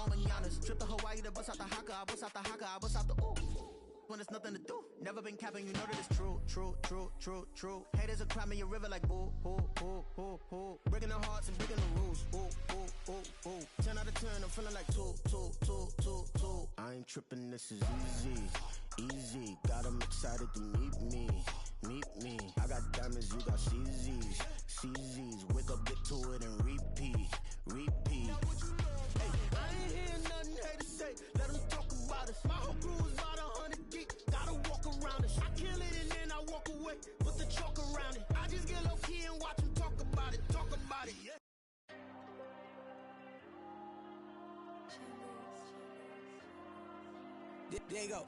all mananas. Trip to Hawaii to bust out the haka. I bust out the haka. I bust out the ooh. When there's nothing to do, never been capping, you know that it's true, true, true, true, true. Haters are climbing your river like boo, boo, boo, boo, boo. Breaking their hearts and breaking the rules, ooh, ooh, ooh, ooh. 10 out of 10, I'm feeling like two. I ain't tripping, this is easy, easy. Got 'em excited to meet me. I got diamonds, you got CZs. Wake up, get to it and repeat. Hey, I ain't hearing nothing haters say. Let them talk about us. My whole crew is about 100 deep. Gotta walk around it. I kill it and then I walk away. Put the chalk around it. I just get low key and watch them talk about it. Yeah. There you go.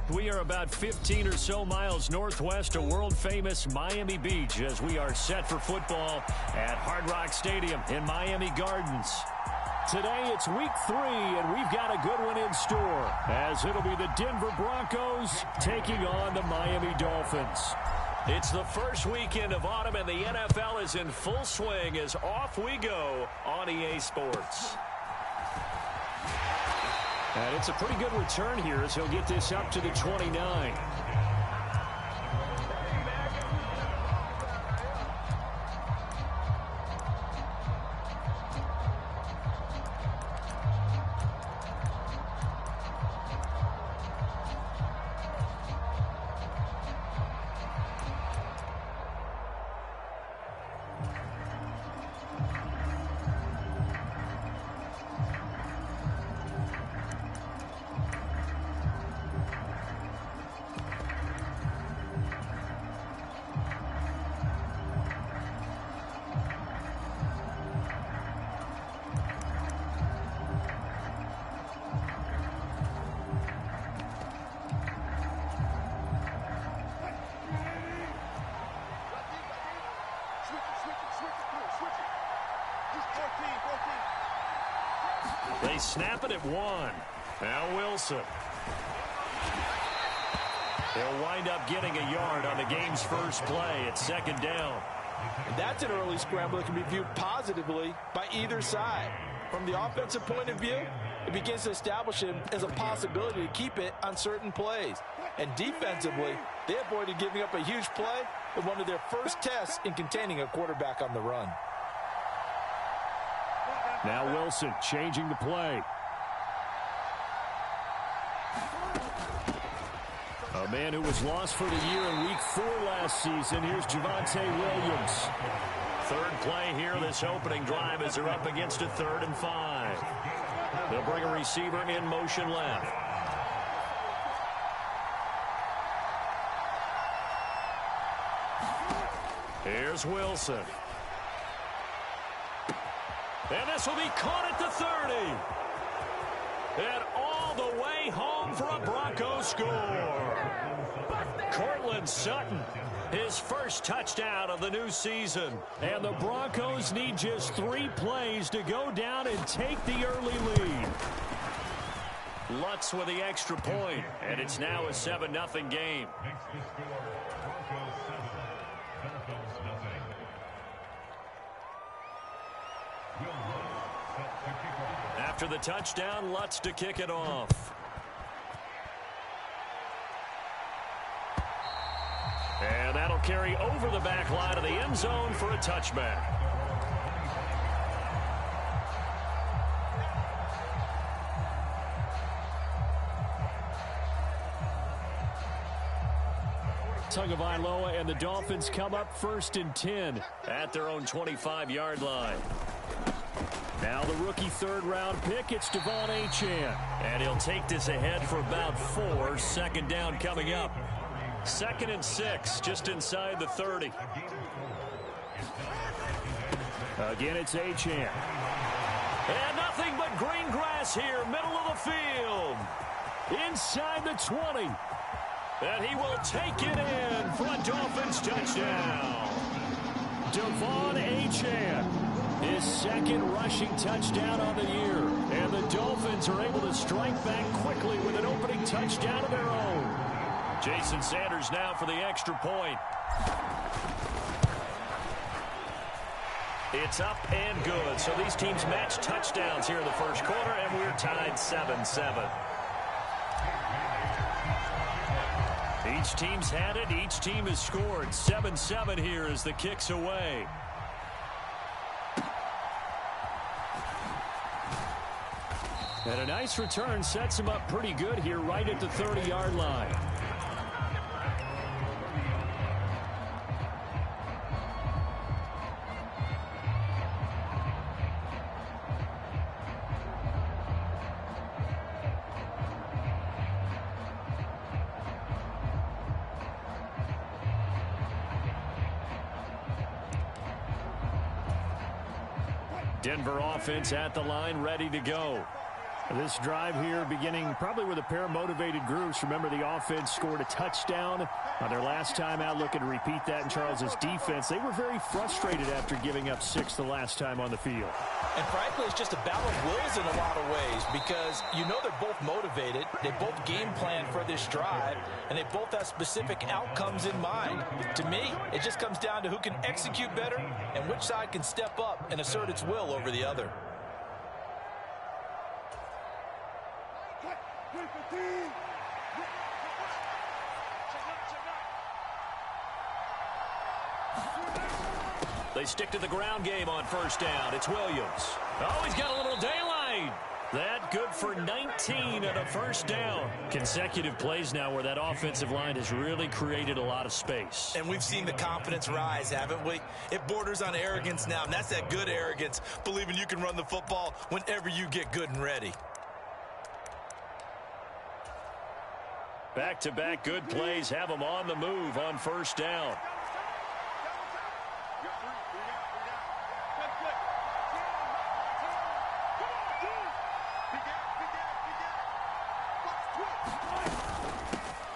We are about 15 or so miles northwest of world-famous Miami Beach as we are set for football at Hard Rock Stadium in Miami Gardens. Today it's week 3, and we've got a good one in store as it'll be the Denver Broncos taking on the Miami Dolphins. It's the first weekend of autumn, and the NFL is in full swing as off we go on EA Sports. And it's a pretty good return here as he'll get this up to the 29. They snap it at 1. Now Wilson. He'll wind up getting a yard on the game's first play at 2nd down. And that's an early scramble that can be viewed positively by either side. From the offensive point of view, it begins to establish him as a possibility to keep it on certain plays. And defensively, they avoided giving up a huge play in one of their first tests in containing a quarterback on the run. Now Wilson changing the play. A man who was lost for the year in week 4 last season. Here's Javonte Williams. Third play here this opening drive as they're up against a 3rd and 5. They'll bring a receiver in motion left. Here's Wilson. And this will be caught at the 30. And all the way home for a Broncos score. Cortland Sutton, his first touchdown of the new season. And the Broncos need just 3 plays to go down and take the early lead. Lutz with the extra point, and it's now a 7-0 game. After the touchdown, Lutz to kick it off. And that'll carry over the back line of the end zone for a touchback. Tagovailoa and the Dolphins come up 1st and 10 at their own 25-yard line. Now the rookie 3rd-round pick, it's Devon Achane. And he'll take this ahead for about 4. 2nd down coming up. 2nd and 6, just inside the 30. Again, it's Achane. And nothing but green grass here, middle of the field. Inside the 20. And he will take it in for a Dolphins touchdown. Devon Achane. His 2nd rushing touchdown on the year. And the Dolphins are able to strike back quickly with an opening touchdown of their own. Jason Sanders now for the extra point. It's up and good. So these teams match touchdowns here in the first quarter, and we're tied 7-7. Each team's had it. Each team has scored. 7-7 here as the kick's away. And a nice return sets him up pretty good here right at the 30-yard line. Denver offense at the line, ready to go. This drive here beginning probably with a pair of motivated groups. Remember, the offense scored a touchdown on their last time out, looking to repeat that in Charles's defense. They were very frustrated after giving up 6 the last time on the field. And frankly, it's just a battle of wills in a lot of ways because you know they're both motivated. They both game plan for this drive, and they both have specific outcomes in mind. To me, it just comes down to who can execute better and which side can step up and assert its will over the other. They stick to the ground game on first down. It's Williams. Oh, he's got a little daylight. That good for 19 and a first down. Consecutive plays now where that offensive line has really created a lot of space. And we've seen the confidence rise, haven't we? It borders on arrogance now, and that's that good arrogance, believing you can run the football whenever you get good and ready. Back-to-back good plays have them on the move on first down.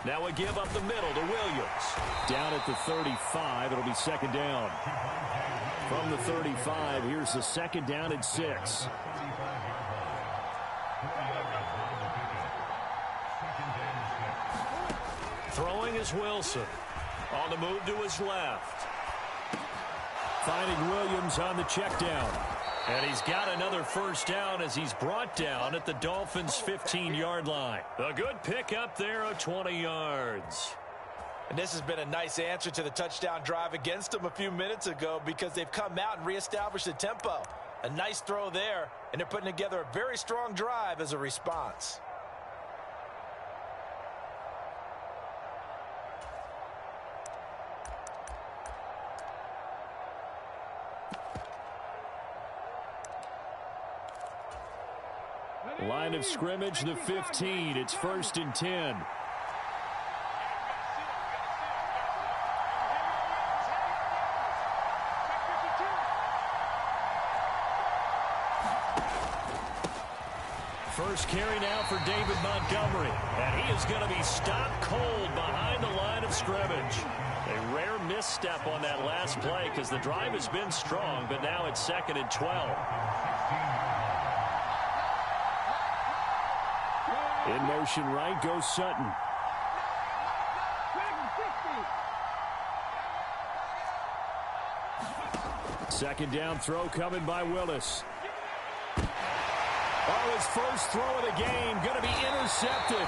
Now a give up the middle to Williams. Down at the 35, it'll be second down. From the 35, here's the second down and 6. Throwing is Wilson. On the move to his left. Finding Williams on the check down. And he's got another first down as he's brought down at the Dolphins' 15-yard line. A good pick up there of 20 yards. And this has been a nice answer to the touchdown drive against them a few minutes ago because they've come out and reestablished the tempo. A nice throw there, and they're putting together a very strong drive as a response. Line of scrimmage, the 15. It's 1st and 10. First carry now for David Montgomery. And he is going to be stopped cold behind the line of scrimmage. A rare misstep on that last play because the drive has been strong, but now it's 2nd and 12. In motion right goes Sutton. Second down throw coming by Willis. Oh, his first throw of the game going to be intercepted.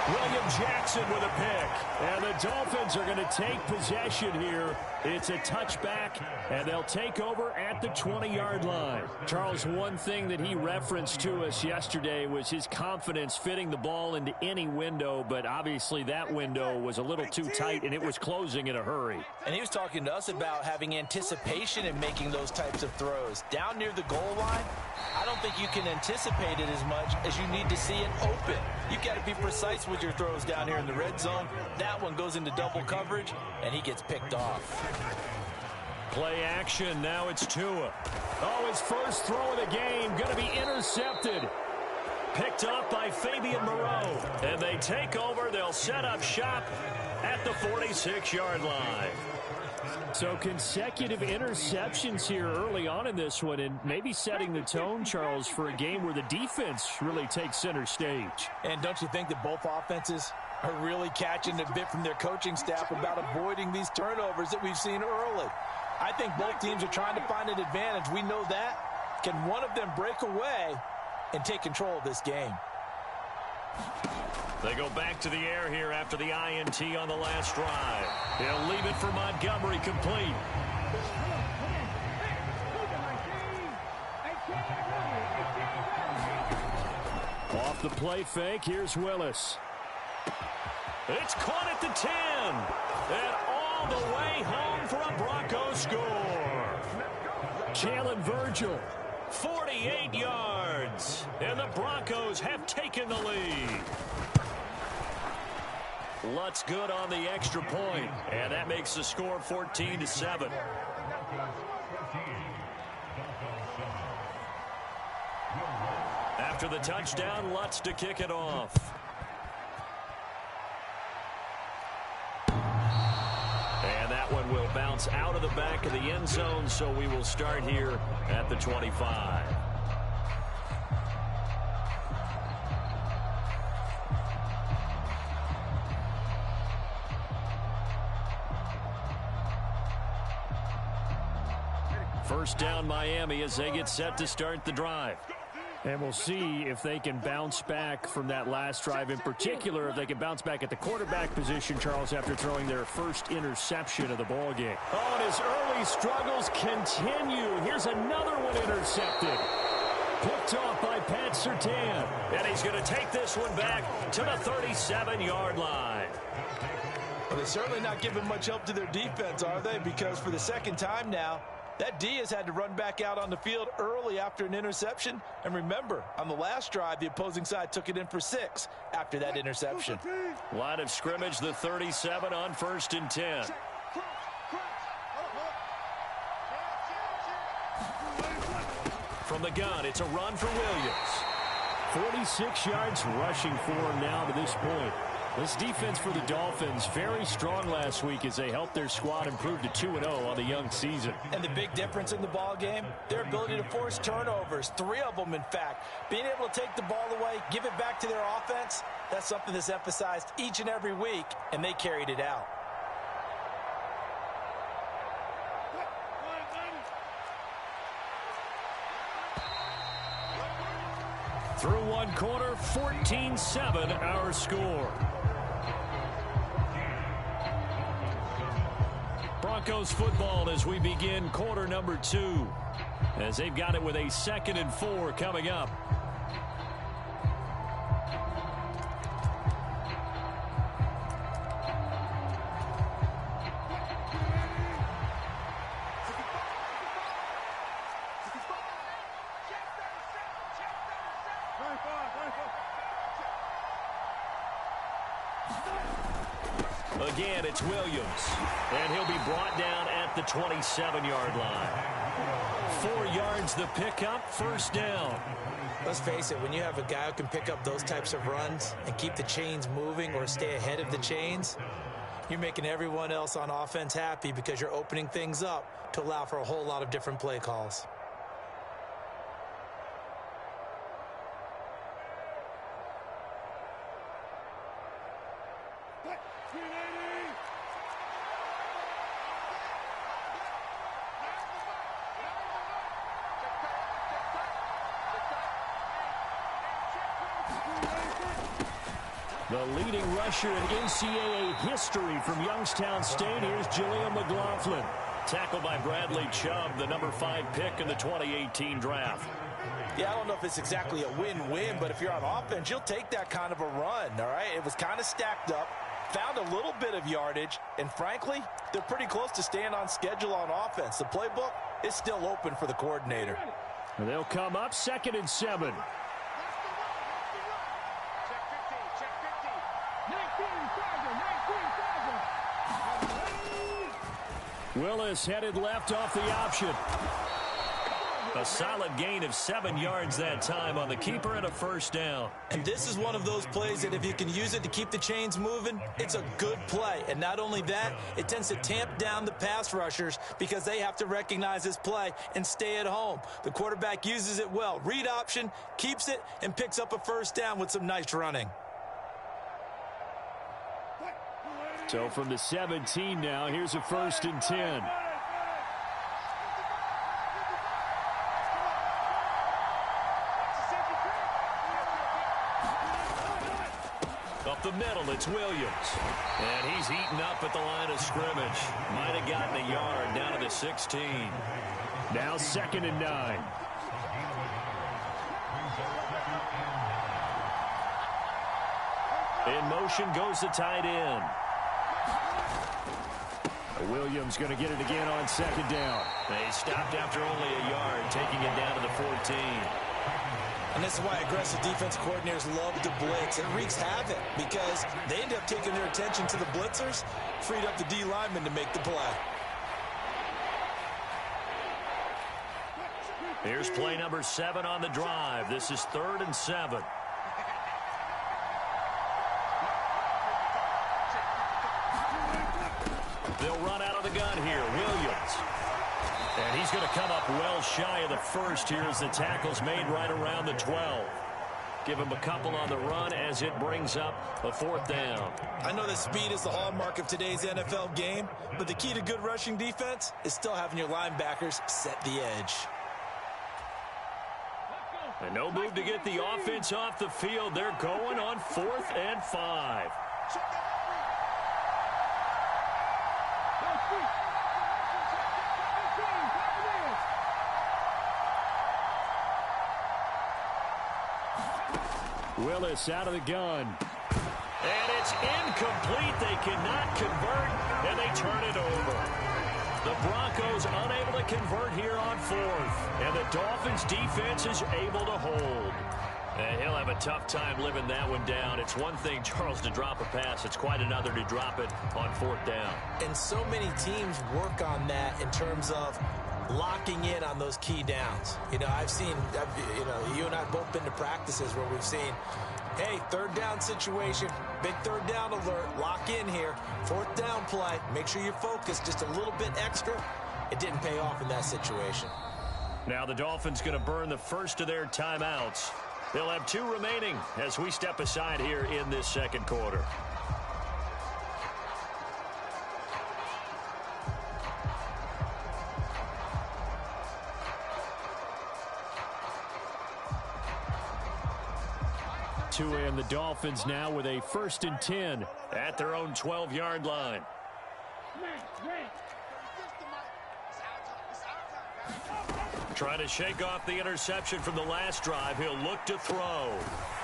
William Jackson with a pick. And the Dolphins are going to take possession here. It's a touchback, and they'll take over at the 20-yard line. Charles, one thing that he referenced to us yesterday was his confidence fitting the ball into any window, but obviously that window was a little too tight, and it was closing in a hurry. And he was talking to us about having anticipation in making those types of throws. Down near the goal line, I don't think you can anticipate it as much as you need to see it open. You've got to be precise with your throws down here in the red zone. That one goes into double coverage, and he gets picked off. Play action. Now it's Tua. Oh, his first throw of the game going to be intercepted. Picked up by Fabian Moreau. And they take over. They'll set up shop at the 46-yard line. So consecutive interceptions here early on in this one, and maybe setting the tone, Charles, for a game where the defense really takes center stage. And don't you think that both offenses are really catching the bit from their coaching staff about avoiding these turnovers that we've seen early. I think both teams are trying to find an advantage. We know that. Can one of them break away and take control of this game? They go back to the air here after the INT on the last drive. He'll leave it for Montgomery, complete. Off the play fake, here's Willis. It's caught at the 10. And all the way home for a Bronco score. Jalen Virgil, 48 yards. And the Broncos have taken the lead. Lutz good on the extra point. And that makes the score 14-7. After the touchdown, Lutz to kick it off. And that one will bounce out of the back of the end zone, so we will start here at the 25. First down, Miami, as they get set to start the drive. And we'll see if they can bounce back from that last drive, in particular if they can bounce back at the quarterback position, Charles, after throwing their first interception of the ballgame. Oh, and his early struggles continue. Here's another one intercepted. Picked off by Pat Surtain. And he's going to take this one back to the 37-yard line. Well, they're certainly not giving much help to their defense, are they? Because for the second time now, that D has had to run back out on the field early after an interception. And remember, on the last drive, the opposing side took it in for 6 after that interception. Line of scrimmage, the 37 on 1st and 10. From the gun, it's a run for Williams. 46 yards rushing for him now to this point. This defense for the Dolphins, very strong last week as they helped their squad improve to 2-0 on the young season. And the big difference in the ball game, their ability to force turnovers, 3 of them in fact. Being able to take the ball away, give it back to their offense, that's something that's emphasized each and every week, and they carried it out. Through one quarter, 14-7 our score. Broncos football as we begin quarter number 2. As they've got it with a 2nd and 4 coming up. Again, it's Williams, and he'll be brought down at the 27-yard line. 4 yards the pickup, first down. Let's face it, when you have a guy who can pick up those types of runs and keep the chains moving or stay ahead of the chains, you're making everyone else on offense happy because you're opening things up to allow for a whole lot of different play calls. The leading rusher in NCAA history from Youngstown State. Here's Jaleel McLaughlin. Tackled by Bradley Chubb, the number 5 pick in the 2018 draft. Yeah, I don't know if it's exactly a win-win, but if you're on offense, you'll take that kind of a run, all right? It was kind of stacked up, found a little bit of yardage, and frankly, they're pretty close to staying on schedule on offense. The playbook is still open for the coordinator. And they'll come up 2nd and 7. Willis headed left off the option. A solid gain of 7 yards that time on the keeper and a first down. And this is one of those plays that if you can use it to keep the chains moving, it's a good play. And not only that, it tends to tamp down the pass rushers because they have to recognize this play and stay at home. The quarterback uses it well. Read option, keeps it, and picks up a first down with some nice running. So from the 17 now, here's a 1st and 10. Up the middle, it's Williams. And he's eaten up at the line of scrimmage. Might have gotten a yard down to the 16. Now 2nd and 9. In motion goes the tight end. Williams going to get it again on 2nd down. They stopped after only a yard, taking it down to the 14. And this is why aggressive defense coordinators love to blitz. It wreaks havoc because they end up taking their attention to the blitzers, freed up the D lineman to make the play. Here's play number 7 on the drive. This is 3rd and 7. They'll run out of the gun here. Williams. And he's going to come up well shy of the first here as the tackle's made right around the 12. Give him a couple on the run as it brings up a 4th down. I know that speed is the hallmark of today's NFL game, but the key to good rushing defense is still having your linebackers set the edge. And no move to get the offense off the field. They're going on 4th and 5. Willis out of the gun. And it's incomplete. They cannot convert, and they turn it over. The Broncos unable to convert here on 4th. And the Dolphins defense is able to hold. And he'll have a tough time living that one down. It's one thing, Charles, to drop a pass. It's quite another to drop it on 4th down. And so many teams work on that in terms of locking in on those key downs. You know, you and I have both been to practices where we've seen, hey, 3rd down situation, big 3rd down alert, lock in here, 4th down play, make sure you're focused just a little bit extra. It didn't pay off in that situation. Now the Dolphins going to burn the first of their timeouts. They'll have 2 remaining as we step aside here in this 2nd quarter. And the Dolphins now with a 1st and 10 at their own 12-yard line. Trying to shake off the interception from the last drive. He'll look to throw.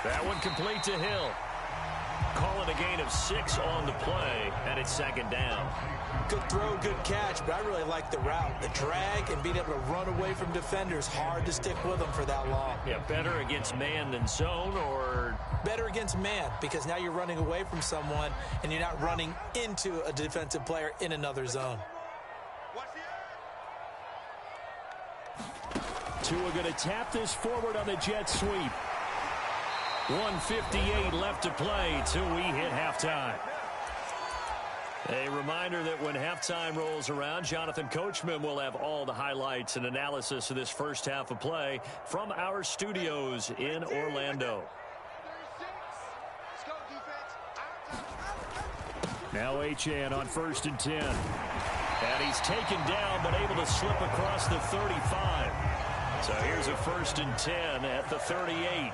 That one complete to Hill. Calling a gain of 6 on the play, and it's 2nd down. Good throw, good catch, but I really like the route. The drag and being able to run away from defenders, hard to stick with them for that long. Yeah, better against man than zone, or? Better against man, because now you're running away from someone and you're not running into a defensive player in another zone. Tua going to tap this forward on the jet sweep. 1:58 left to play till we hit halftime. A reminder that when halftime rolls around, Jonathan Coachman will have all the highlights and analysis of this first half of play from our studios in Orlando. Now Achane on 1st and 10. And he's taken down but able to slip across the 35. So here's a 1st and 10 at the 38.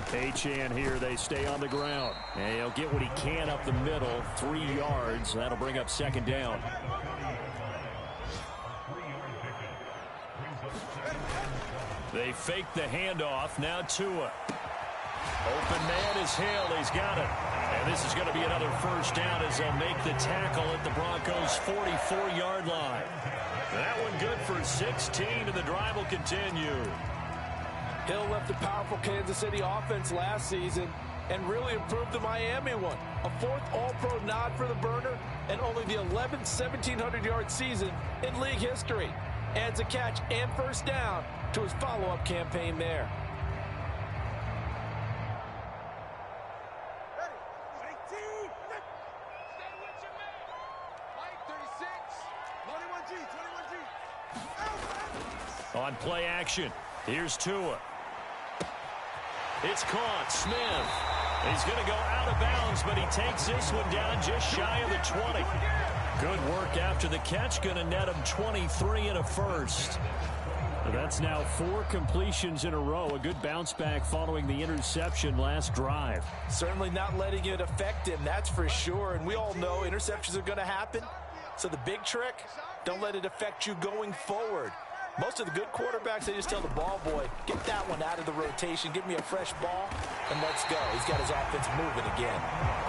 Achane here, they stay on the ground. And he'll get what he can up the middle, 3 yards. That'll bring up 2nd down. They fake the handoff. Now Tua. Open man is Hill. He's got it. And this is going to be another 1st down as they'll make the tackle at the Broncos' 44-yard line. That one good for 16, and the drive will continue. Hill left the powerful Kansas City offense last season and really improved the Miami one. A 4th All-Pro nod for the burner and only the 11th 1,700-yard season in league history. Adds a catch and 1st down to his follow-up campaign there. On play action, here's Tua. It's caught. Smith. He's going to go out of bounds, but he takes this one down just shy of the 20. Good work after the catch. Going to net him 23 and a first. That's now 4 completions in a row. A good bounce back following the interception last drive. Certainly not letting it affect him, that's for sure. And we all know interceptions are going to happen. So the big trick, don't let it affect you going forward. Most of the good quarterbacks, they just tell the ball boy, get that one out of the rotation, give me a fresh ball, and let's go. He's got his offense moving again.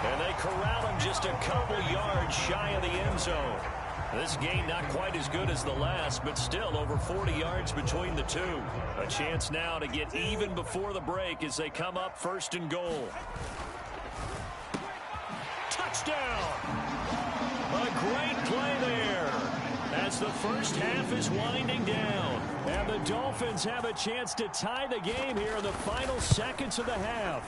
And they corral him just a couple yards shy of the end zone. This gain not quite as good as the last, but still over 40 yards between the two. A chance now to get even before the break as they come up 1st and goal. Touchdown! A great play there as the first half is winding down. And the Dolphins have a chance to tie the game here in the final seconds of the half.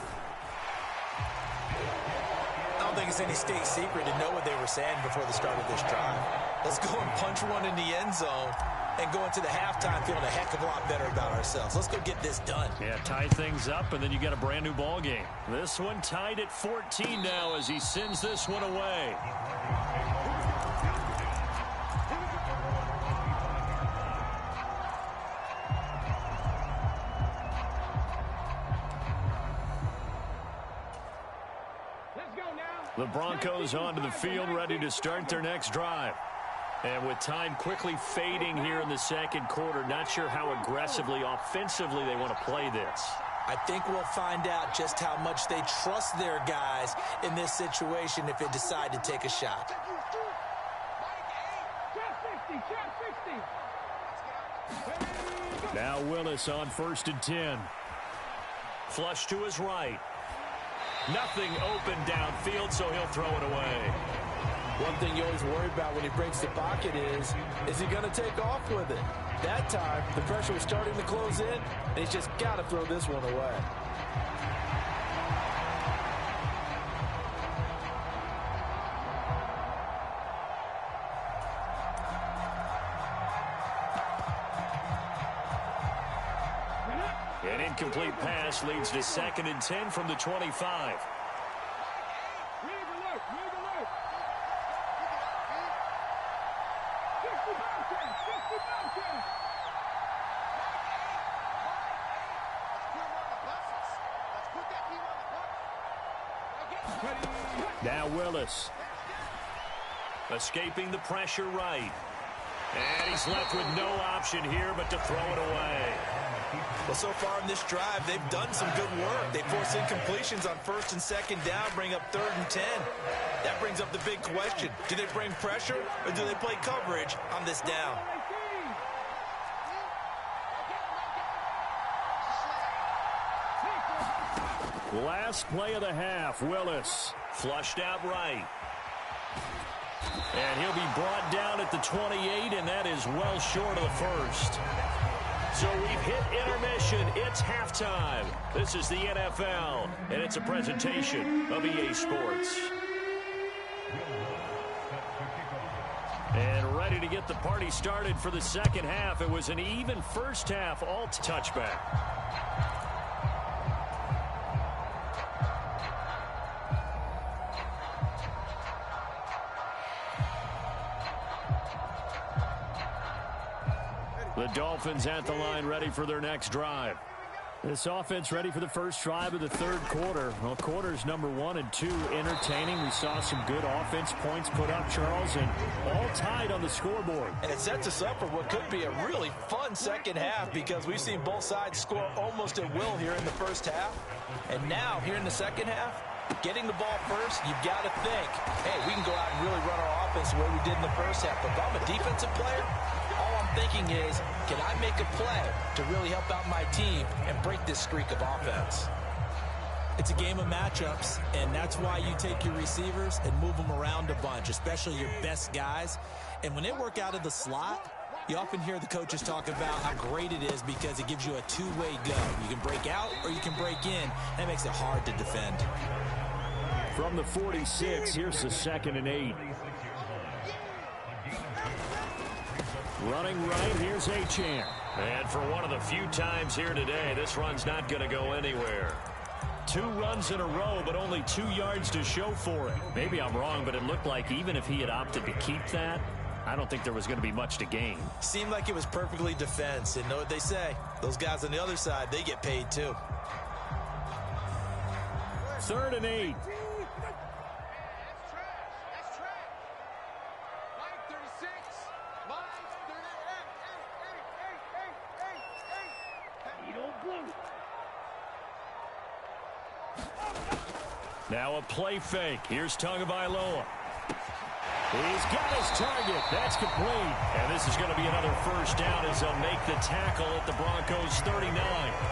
I don't think it's any state secret to know what they were saying before the start of this drive. Let's go and punch one in the end zone and go into the halftime feeling a heck of a lot better about ourselves. Let's go get this done. Yeah, tie things up, and then you get a brand new ball game. This one tied at 14 now as he sends this one away. The Broncos onto the field, ready to start their next drive. And with time quickly fading here in the second quarter, not sure how aggressively, offensively they want to play this. I think we'll find out just how much they trust their guys in this situation if they decide to take a shot. Now Willis on 1st and 10. Flush to his right. Nothing open downfield, so he'll throw it away. One thing you always worry about when he breaks the pocket is he going to take off with it? That time, the pressure was starting to close in, and he's just got to throw this one away. An incomplete pass leads to 2nd and 10 from the 25. Now Willis. Escaping the pressure right. And he's left with no option here but to throw it away. Well, so far in this drive, they've done some good work. They force incompletions on 1st and 2nd down, bring up 3rd and 10. That brings up the big question. Do they bring pressure or do they play coverage on this down? Last play of the half, Willis. Flushed out right. And he'll be brought down at the 28, and that is well short of the first. So we've hit intermission. It's halftime. This is the NFL, and it's a presentation of EA Sports. And ready to get the party started for the second half. It was an even first half, all touchback. The Dolphins at the line, ready for their next drive. This offense ready for the first drive of the third quarter. Well, quarters number 1 and 2 entertaining. We saw some good offense points put up, Charles, and all tied on the scoreboard. And it sets us up for what could be a really fun second half because we've seen both sides score almost at will here in the first half. And now, here in the second half, getting the ball first, you've got to think, hey, we can go out and really run our offense the way we did in the first half. But if I'm a defensive player, all I'm thinking is, can I make a play to really help out my team and break this streak of offense? It's a game of matchups, and that's why you take your receivers and move them around a bunch, especially your best guys. And when they work out of the slot, you often hear the coaches talk about how great it is because it gives you a two-way go. You can break out or you can break in. That makes it hard to defend. From the 46, here's the 2nd and 8. Running right, here's Achane. And for one of the few times here today, this run's not going to go anywhere. 2 runs in a row, but only 2 yards to show for it. Maybe I'm wrong, but it looked like even if he had opted to keep that, I don't think there was going to be much to gain. Seemed like it was perfectly defense. And know what they say? Those guys on the other side, they get paid too. 3rd and 8. Now a play fake. Here's Tagovailoa. He's got his target. That's complete. And this is going to be another first down as they'll make the tackle at the Broncos 39.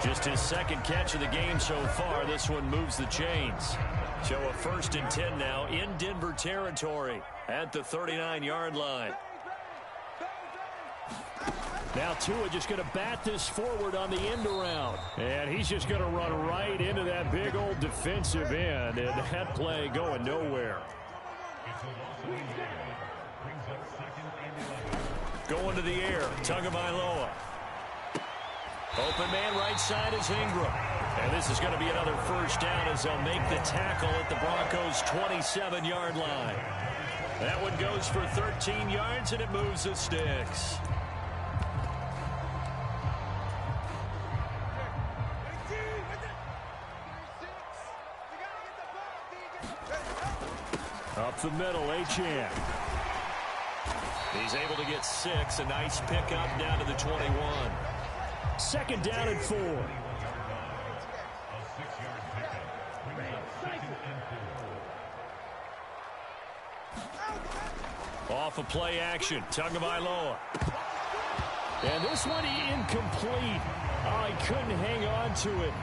Just his 2nd catch of the game so far. This one moves the chains. So a 1st and 10 now in Denver territory at the 39-yard line. Now Tua just going to bat this forward on the end around. And he's just going to run right into that big old defensive end. And that play going nowhere. Going to the air. Tagovailoa. Open man right side is Ingram. And this is going to be another first down as they'll make the tackle at the Broncos' 27-yard line. That one goes for 13 yards, and it moves the sticks. Up the middle, Achane. He's able to get 6. A nice pickup down to the 21. 2nd down and 4. Off of play action, Tagovailoa. And this one incomplete. Oh, he couldn't hang on to it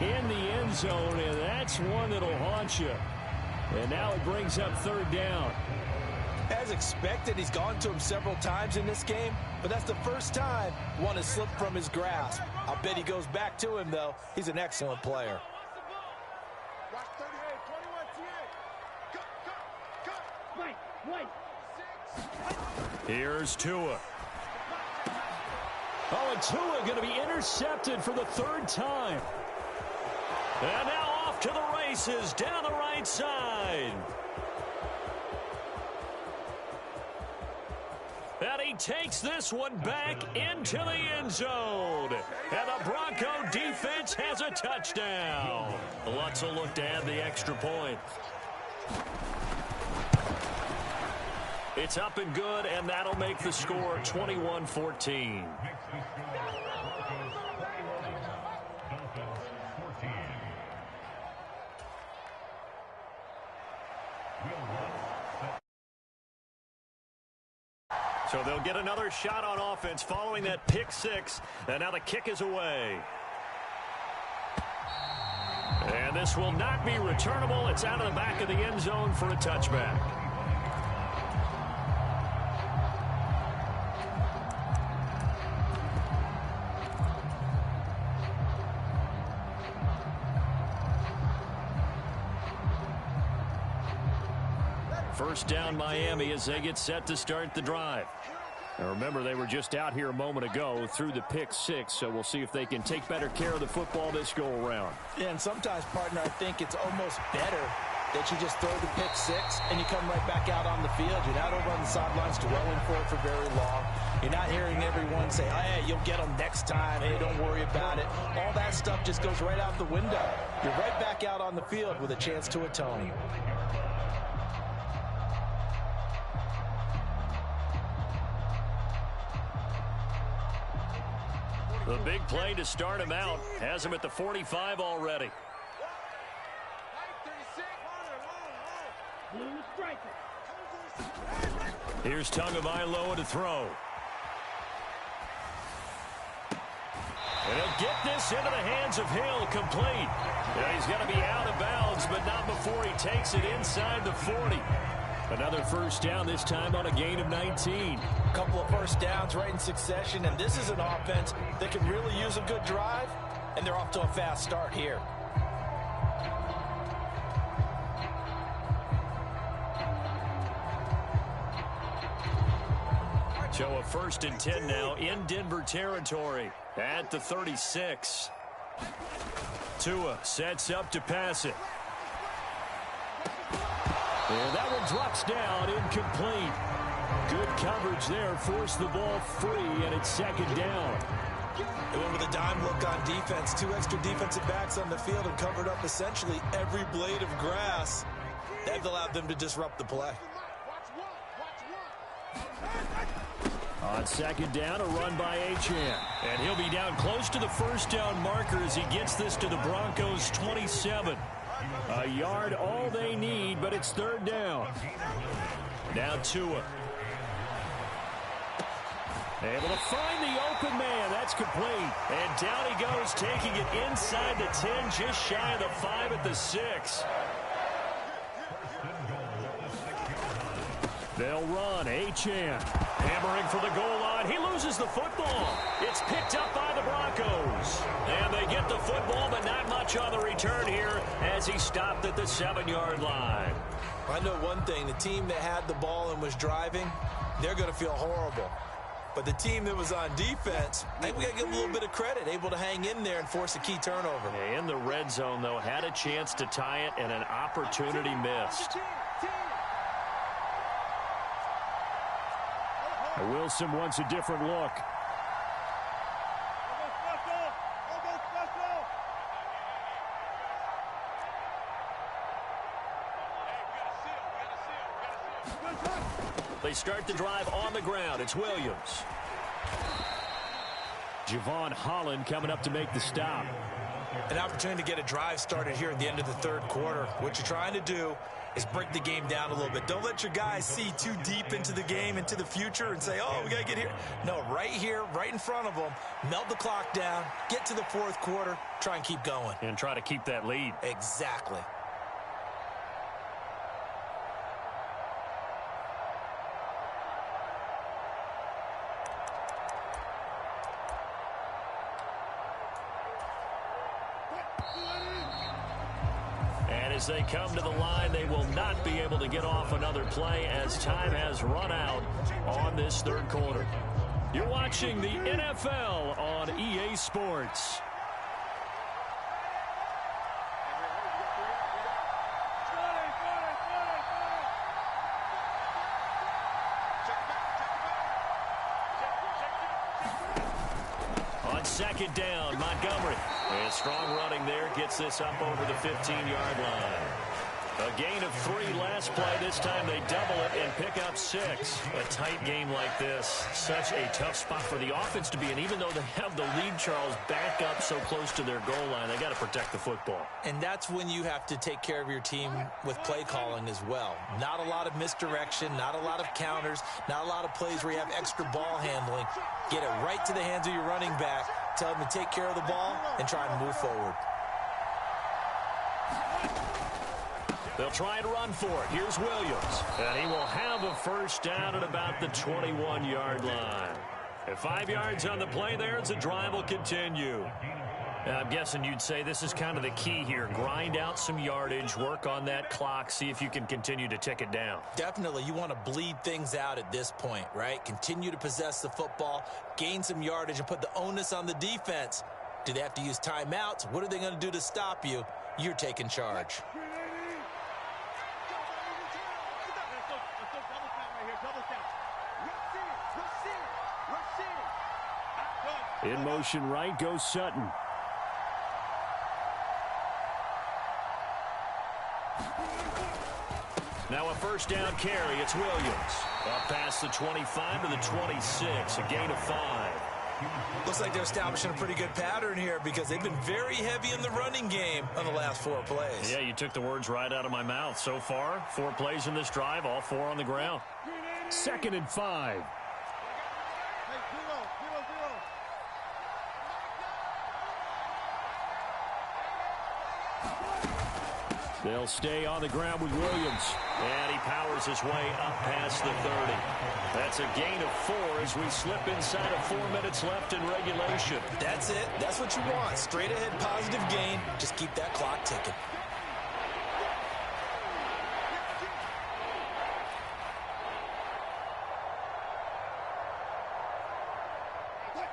in the end zone, and that's one that'll haunt you. And now it brings up 3rd down. As expected, he's gone to him several times in this game, but that's the first time one has slipped from his grasp. I'll bet he goes back to him, though. He's an excellent player. Here's Tua. Oh, and Tua going to be intercepted for the 3rd time. And now off to the races down the right side. And he takes this one back into the end zone. And the Bronco defense has a touchdown. Lutz will look to add the extra point. It's up and good, and that'll make the score 21-14. So they'll get another shot on offense following that pick 6. And now the kick is away. And this will not be returnable. It's out of the back of the end zone for a touchback. First down Miami as they get set to start the drive. Now remember, they were just out here a moment ago through the pick 6, so we'll see if they can take better care of the football this go around. Yeah, and sometimes, partner, I think it's almost better that you just throw the pick 6 and you come right back out on the field. You're not over on the sidelines dwelling for it for very long. You're not hearing everyone say, oh, hey, you'll get them next time. Hey, don't worry about it. All that stuff just goes right out the window. You're right back out on the field with a chance to atone. The big play to start him out has him at the 45 already. Here's Tagovailoa to throw. And he'll get this into the hands of Hill, complete. Yeah, he's going to be out of bounds, but not before he takes it inside the 40. Another first down, this time on a gain of 19. A couple of first downs right in succession, and this is an offense that can really use a good drive, and they're off to a fast start here. So a 1st and 10 now in Denver territory at the 36. Tua sets up to pass it. And that one drops down, incomplete. Good coverage there, forced the ball free, and it's second down. They went with a dime look on defense. 2 extra defensive backs on the field and covered up essentially every blade of grass. That allowed them to disrupt the play. On second down, a run by Achane. And he'll be down close to the first down marker as he gets this to the Broncos' 27. A yard all they need, but it's third down. Now Tua. Able to find the open man. That's complete. And down he goes, taking it inside the 10, just shy of the 5 at the 6. They'll run. Achane hammering for the goal line. He loses the football. It's picked up by the Broncos. And they get the football, but not much on the return here as he stopped at the 7-yard line. I know one thing. The team that had the ball and was driving, they're going to feel horrible. But the team that was on defense, I think we got to give them a little bit of credit, able to hang in there and force a key turnover. In the red zone, though, had a chance to tie it and an opportunity missed. Wilson wants a different look. They start the drive on the ground. It's Williams. Javon Holland coming up to make the stop. An opportunity to get a drive started here at the end of the third quarter. What you're trying to do is break the game down a little bit. Don't let your guys see too deep into the game, into the future, and say, oh, we got to get here. No, right here, right in front of them, melt the clock down, get to the fourth quarter, try and keep going. And try to keep that lead. Exactly. As they come to the line, they will not be able to get off another play as time has run out on this third quarter. You're watching the NFL on EA Sports. On second down, Montgomery. And strong running there, gets this up over the 15-yard line. A gain of 3 last play. This time they double it and pick up 6. A tight game like this, such a tough spot for the offense to be in. Even though they have the lead, Charles, back up so close to their goal line, they got to protect the football. And that's when you have to take care of your team with play calling as well. Not a lot of misdirection, not a lot of counters, not a lot of plays where you have extra ball handling. Get it right to the hands of your running back, tell them to take care of the ball, and try and move forward. They'll try and run for it. Here's Williams. And he will have a first down at about the 21-yard line. And 5 yards on the play there as the drive will continue. I'm guessing you'd say this is kind of the key here. Grind out some yardage, work on that clock, see if you can continue to tick it down. Definitely. You want to bleed things out at this point, right? Continue to possess the football, gain some yardage, and put the onus on the defense. Do they have to use timeouts? What are they going to do to stop you? You're taking charge. In motion right goes Sutton. Now a first down carry. It's Williams. Up past the 25 to the 26. A gain of 5. Looks like they're establishing a pretty good pattern here because they've been very heavy in the running game on the last 4 plays. Yeah, you took the words right out of my mouth. So far, 4 plays in this drive, all 4 on the ground. 2nd and 5. They'll stay on the ground with Williams. And he powers his way up past the 30. That's a gain of 4 as we slip inside of 4 minutes left in regulation. That's it. That's what you want. Straight ahead positive gain. Just keep that clock ticking.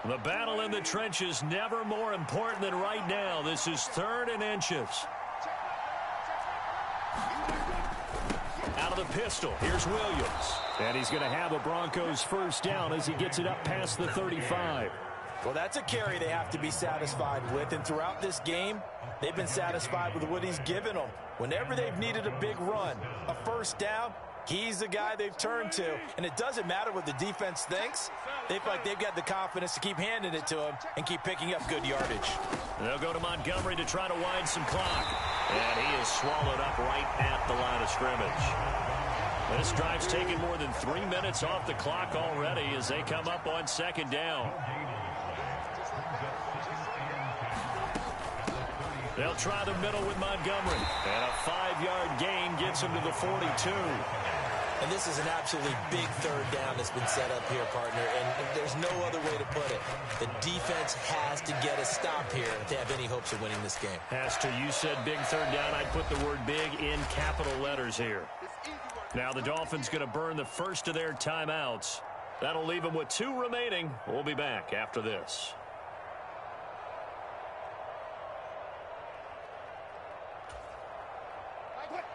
The battle in the trenches never more important than right now. This is 3rd and inches. Out of the pistol, here's Williams. And he's going to have a Broncos first down as he gets it up past the 35. Well, that's a carry they have to be satisfied with. And throughout this game, they've been satisfied with what he's given them. Whenever they've needed a big run, a first down, he's the guy they've turned to. And it doesn't matter what the defense thinks. They feel like they've got the confidence to keep handing it to him and keep picking up good yardage. They'll go to Montgomery to try to wind some clock. And he is swallowed up right at the line of scrimmage. This drive's taken more than 3 minutes off the clock already as they come up on 2nd down. They'll try the middle with Montgomery. And a 5-yard gain gets him to the 42. And this is an absolutely big 3rd down that's been set up here, partner. And there's no other way to put it. The defense has to get a stop here if they have any hopes of winning this game. Has to. You said big 3rd down. I'd put the word big in capital letters here. Now the Dolphins going to burn the first of their timeouts. That'll leave them with 2 remaining. We'll be back after this.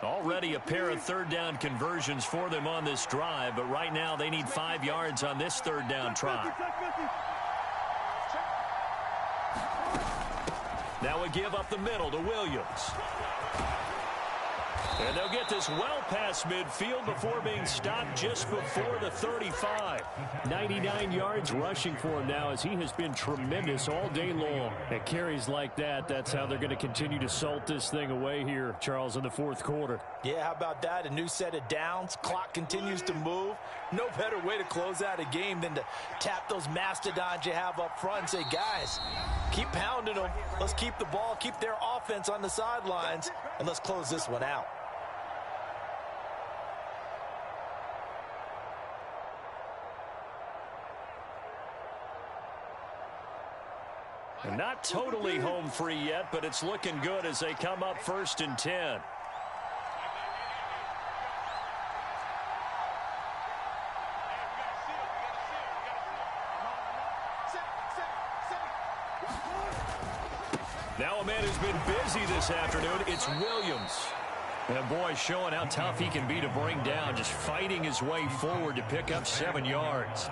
Already a pair of 3rd down conversions for them on this drive, but right now they need 5 yards on this 3rd down try. Now a give up the middle to Williams. And they'll get this well past midfield before being stopped just before the 35. 99 yards rushing for him now as he has been tremendous all day long. At carries like that, that's how they're going to continue to salt this thing away here, Charles, in the 4th quarter. Yeah, how about that? A new set of downs. Clock continues to move. No better way to close out a game than to tap those mastodons you have up front and say, guys, keep pounding them. Let's keep the ball, keep their offense on the sidelines, and let's close this one out. Not totally home free yet, but it's looking good as they come up 1st and 10. Now a man who's been busy this afternoon, it's Williams. And boy, showing how tough he can be to bring down, just fighting his way forward to pick up 7 yards.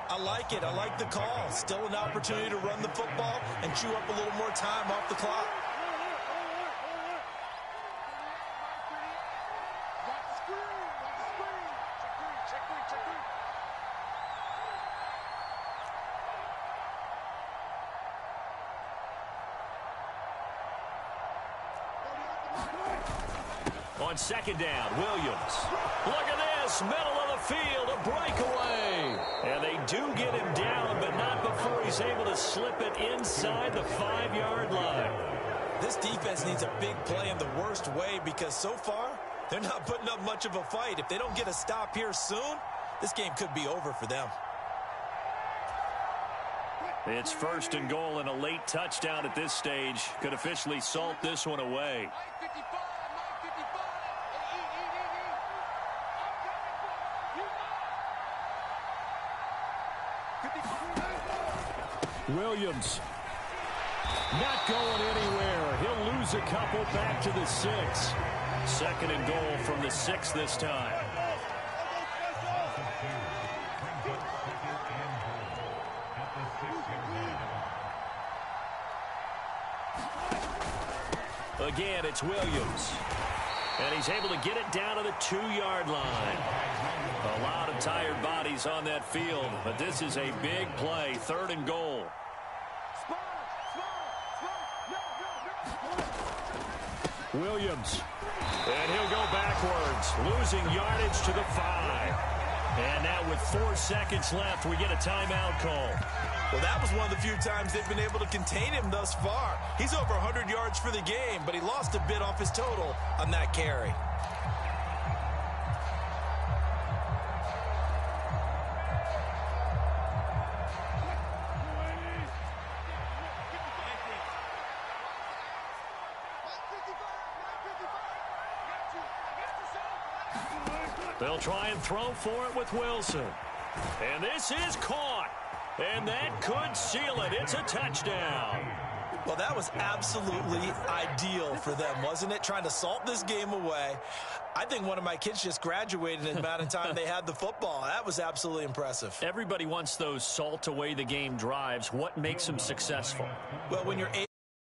I like it. I like the call. Still an opportunity to run the football and chew up a little more time off the clock. On 2nd down, Williams. Look at this, middle of the field, a breakaway. And they do get him down, but not before he's able to slip it inside the 5-yard line. This defense needs a big play in the worst way because so far, they're not putting up much of a fight. If they don't get a stop here soon, this game could be over for them. It's 1st and goal, and a late touchdown at this stage could officially salt this one away. Williams not going anywhere. He'll lose a couple back to the 6. 2nd and goal from the 6 this time. Again, it's Williams. And he's able to get it down to the 2-yard line. A lot of tired bodies on that field, but this is a big play. 3rd and goal. Williams. And he'll go backwards, losing yardage to the 5. And now with 4 seconds left, we get a timeout call. Well, that was one of the few times they've been able to contain him thus far. He's over 100 yards for the game, but he lost a bit off his total on that carry. They'll try and throw for it with Wilson. And this is caught. And that could seal it. It's a touchdown. Well, that was absolutely ideal for them, wasn't it? Trying to salt this game away. I think one of my kids just graduated in the amount of time they had the football. That was absolutely impressive. Everybody wants those salt away the game drives. What makes them successful? Well, when you're